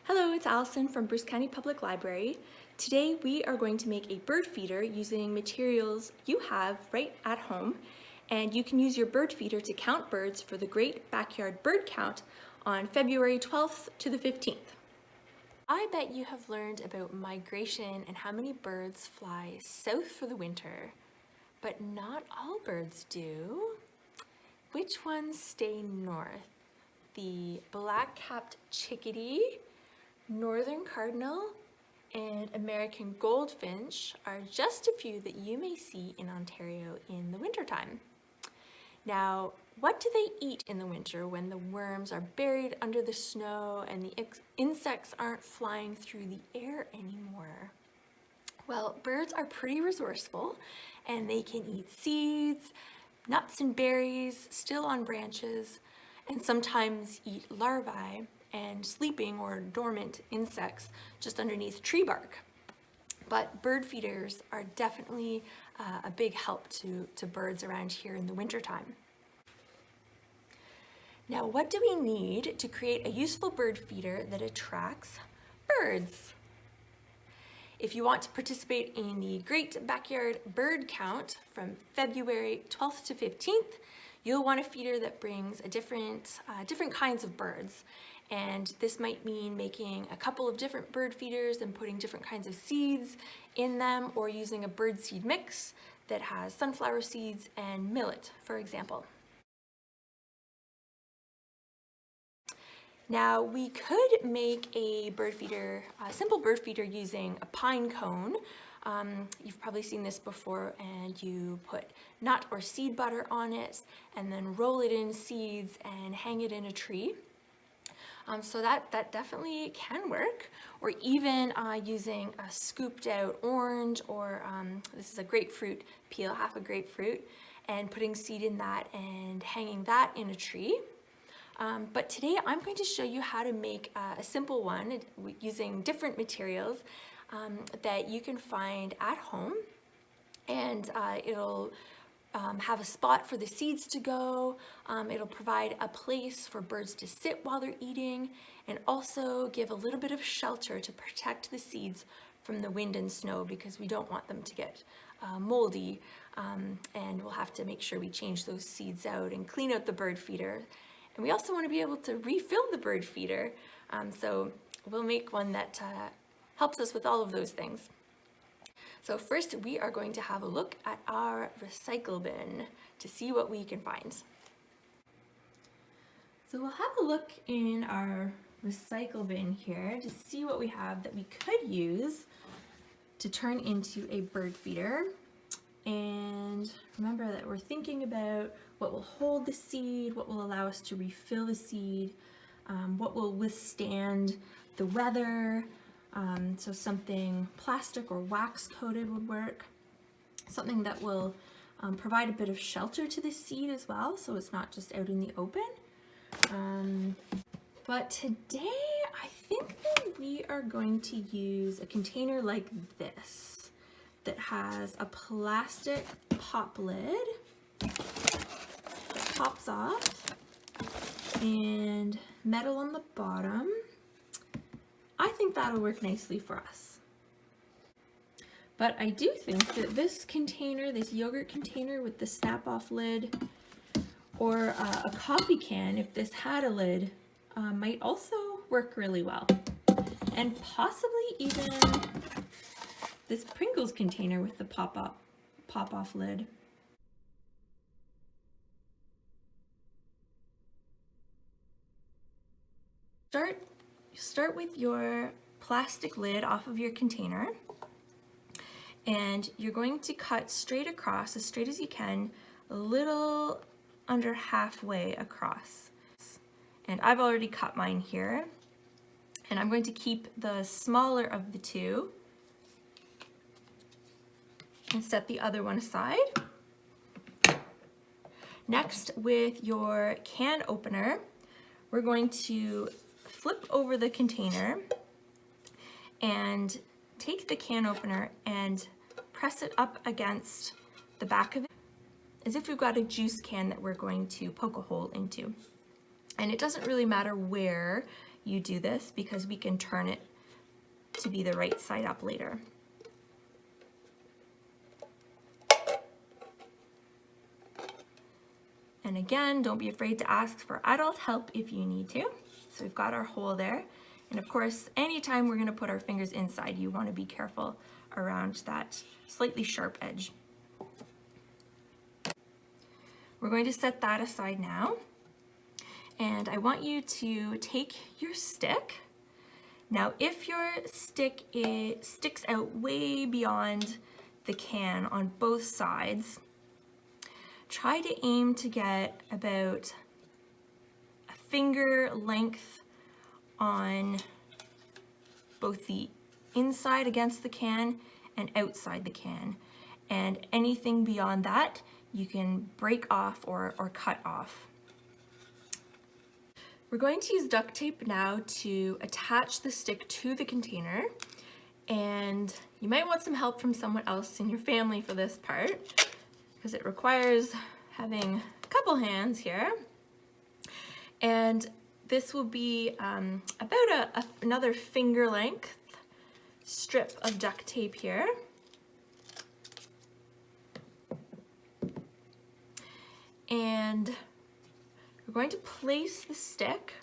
Hello, it's Allison from Bruce County Public Library. Today we are going to make a bird feeder using materials you have right at home, and you can use your bird feeder to count birds for the Great Backyard Bird Count on February 12th to the 15th. I bet you have learned about migration and how many birds fly south for the winter, but not all birds do. Which ones stay north? The black-capped chickadee, northern cardinal, and American goldfinch are just a few that you may see in Ontario in the wintertime. Now, what do they eat in the winter when the worms are buried under the snow and the insects aren't flying through the air anymore? Well, birds are pretty resourceful and they can eat seeds, nuts and berries still on branches, and sometimes eat larvae and sleeping or dormant insects just underneath tree bark. But bird feeders are definitely a big help to birds around here in the wintertime. Now, what do we need to create a useful bird feeder that attracts birds? If you want to participate in the Great Backyard Bird Count from February 12th to 15th, you'll want a feeder that brings different kinds of birds. And this might mean making a couple of different bird feeders and putting different kinds of seeds in them, or using a bird seed mix that has sunflower seeds and millet, for example. Now, we could make a bird feeder, a simple bird feeder using a pine cone. You've probably seen this before, and you put nut or seed butter on it and then roll it in seeds and hang it in a tree. So that definitely can work, or even using a scooped out orange, or this is a grapefruit peel, half a grapefruit, and putting seed in that and hanging that in a tree. But today I'm going to show you how to make a simple one using different materials that you can find at home, and it'll have a spot for the seeds to go. It'll provide a place for birds to sit while they're eating, and also give a little bit of shelter to protect the seeds from the wind and snow, because we don't want them to get moldy, and we'll have to make sure we change those seeds out and clean out the bird feeder. And we also want to be able to refill the bird feeder, so we'll make one that helps us with all of those things. So first, we are going to have a look at our recycle bin to see what we can find. So we'll have a look in our recycle bin here to see what we have that we could use to turn into a bird feeder. And remember that we're thinking about what will hold the seed, what will allow us to refill the seed, what will withstand the weather. So something plastic or wax coated would work. Something that will provide a bit of shelter to the seed as well, so it's not just out in the open. But today I think that we are going to use a container like this that has a plastic pop lid that pops off and metal on the bottom. I think that'll work nicely for us. But I do think that this container, this yogurt container with the snap-off lid, or a coffee can, if this had a lid, might also work really well. And possibly even this Pringles container with the pop-off lid. Start with your plastic lid off of your container, and you're going to cut straight across, as straight as you can, a little under halfway across. And I've already cut mine here, and I'm going to keep the smaller of the two and set the other one aside. Next, with your can opener, we're going to flip over the container and take the can opener and press it up against the back of it, as if we've got a juice can that we're going to poke a hole into. And it doesn't really matter where you do this because we can turn it to be the right side up later. And again, don't be afraid to ask for adult help if you need to. So we've got our hole there. And of course, anytime we're gonna put our fingers inside, you wanna be careful around that slightly sharp edge. We're going to set that aside now. And I want you to take your stick. Now, if your stick sticks out way beyond the can on both sides, try to aim to get about a finger length on both the inside against the can and outside the can. And anything beyond that, you can break off or cut off. We're going to use duct tape now to attach the stick to the container. And you might want some help from someone else in your family for this part, because it requires having a couple hands here. And this will be about another finger length strip of duct tape here. And we're going to place the stick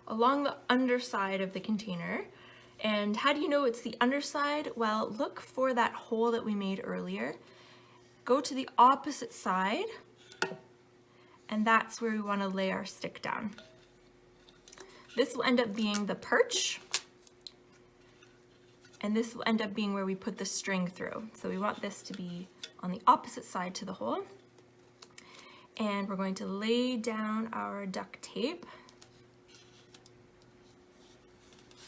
along the underside of the container. And how do you know it's the underside? Well, look for that hole that we made earlier. Go to the opposite side, and that's where we want to lay our stick down. This will end up being the perch, and this will end up being where we put the string through. So we want this to be on the opposite side to the hole. And we're going to lay down our duct tape.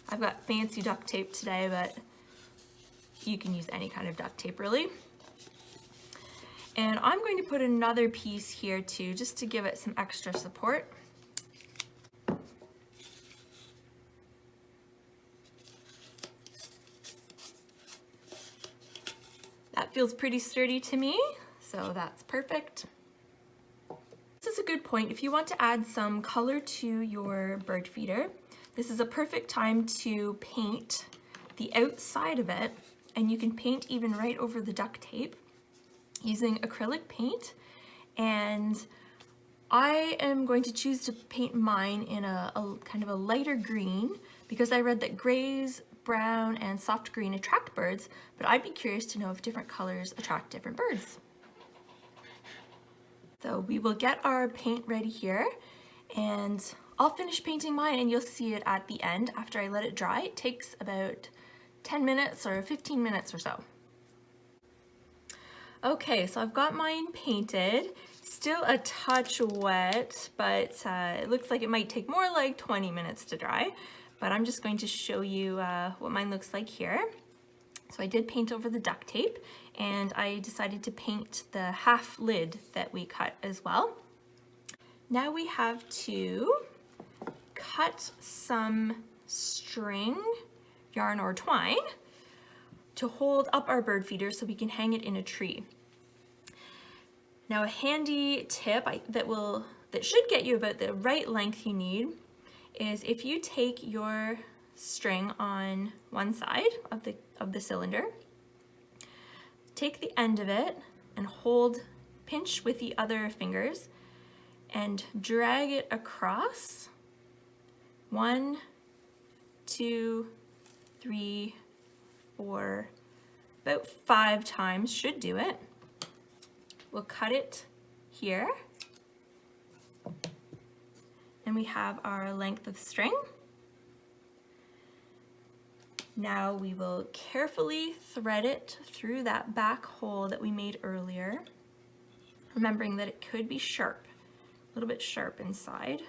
I've got fancy duct tape today, but you can use any kind of duct tape really. And I'm going to put another piece here too, just to give it some extra support. That feels pretty sturdy to me, so that's perfect. This is a good point. If you want to add some color to your bird feeder, this is a perfect time to paint the outside of it, and you can paint even right over the duct tape using acrylic paint. And I am going to choose to paint mine in a kind of a lighter green because I read that grays, brown, and soft green attract birds, but I'd be curious to know if different colors attract different birds. So we will get our paint ready here, and I'll finish painting mine and you'll see it at the end after I let it dry. It takes about 10 minutes or 15 minutes or so. Okay, so I've got mine painted. Still a touch wet, but it looks like it might take more like 20 minutes to dry. But I'm just going to show you what mine looks like here. So I did paint over the duct tape, and I decided to paint the half lid that we cut as well. Now we have to cut some string, yarn or twine, to hold up our bird feeder so we can hang it in a tree. Now a handy tip that should get you about the right length you need is if you take your string on one side of the cylinder, take the end of it and pinch with the other fingers and drag it across 1, 2, 3, 4, about 5 times should do it. We'll cut it here, and we have our length of string. Now we will carefully thread it through that back hole that we made earlier, remembering that it could be sharp, a little bit sharp inside,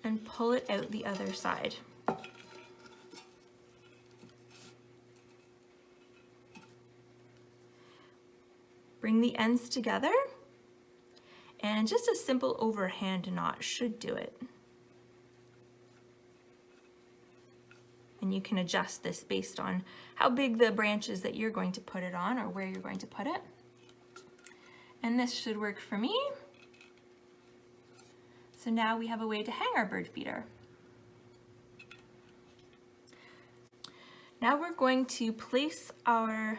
and pull it out the other side. Bring the ends together, and just a simple overhand knot should do it. And you can adjust this based on how big the branch is that you're going to put it on or where you're going to put it. And this should work for me. So now we have a way to hang our bird feeder. Now we're going to place our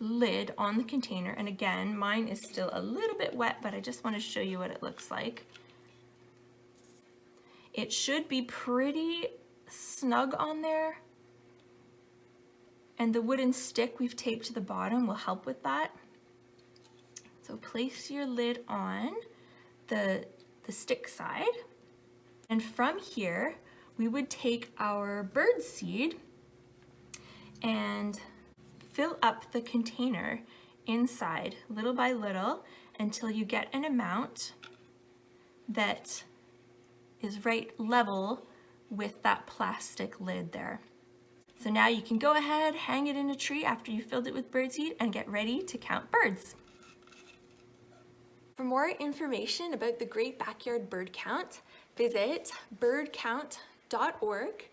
lid on the container, and again, mine is still a little bit wet, but I just want to show you what it looks like. It should be pretty snug on there, and the wooden stick we've taped to the bottom will help with that. So place your lid on the stick side, and from here we would take our bird seed and fill up the container inside little by little until you get an amount that is right level with that plastic lid there. So now you can go ahead, hang it in a tree after you filled it with birdseed and get ready to count birds. For more information about the Great Backyard Bird Count, visit birdcount.org.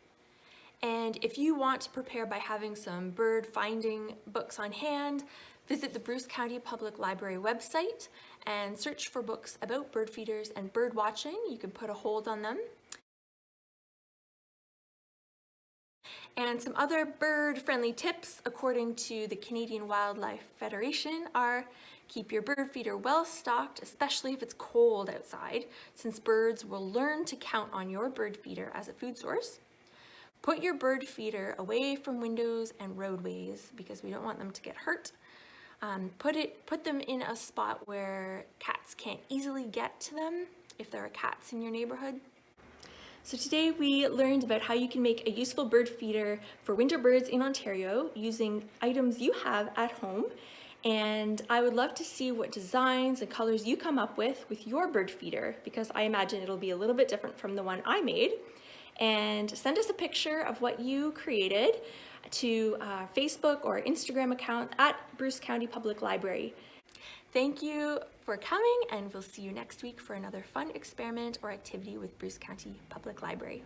And if you want to prepare by having some bird finding books on hand, visit the Bruce County Public Library website and search for books about bird feeders and bird watching. You can put a hold on them. And some other bird-friendly tips, according to the Canadian Wildlife Federation, are keep your bird feeder well stocked, especially if it's cold outside, since birds will learn to count on your bird feeder as a food source. Put your bird feeder away from windows and roadways because we don't want them to get hurt. Put them in a spot where cats can't easily get to them if there are cats in your neighborhood. So today we learned about how you can make a useful bird feeder for winter birds in Ontario using items you have at home. And I would love to see what designs and colors you come up with your bird feeder, because I imagine it'll be a little bit different from the one I made. And send us a picture of what you created to Facebook or Instagram account at Bruce County Public Library. Thank you for coming, and we'll see you next week for another fun experiment or activity with Bruce County Public Library.